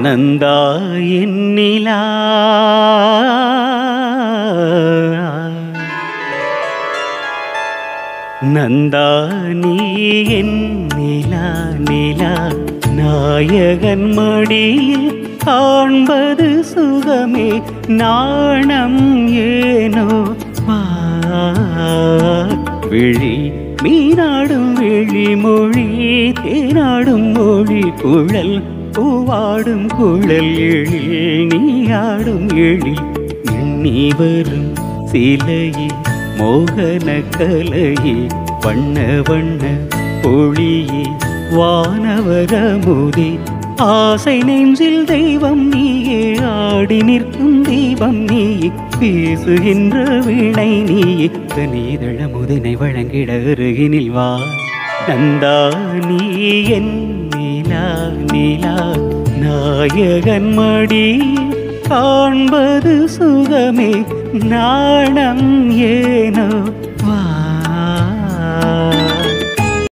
நந்தா என்னிலா நந்தா நீ என்னிலா நிலா நாயகன் மடியில் காண்பது சுகமே நாணம் ஏனோ விழி மீனாடும் விழி மொழி தேனாடும் மொழி குழல் பூவாடும் குழல் எழில் நீயாடும் எழில் எண்ணி வரும் சிலையே மோகன கலையே வண்ண வண்ண பொழியே வானவரமுதே ஆசை நெஞ்சில் தெய்வம் நீயே ஆடி நிற்கும் தீபம் நீயே பேசுகின்ற வீணை நீயே கனீதழ முதினை வழங்கிட அருகினில் வா நந்தா நீ என் நிலா நிலா நாயகன் மடி காண்பது சுகமே நாணம் ஏனோ வா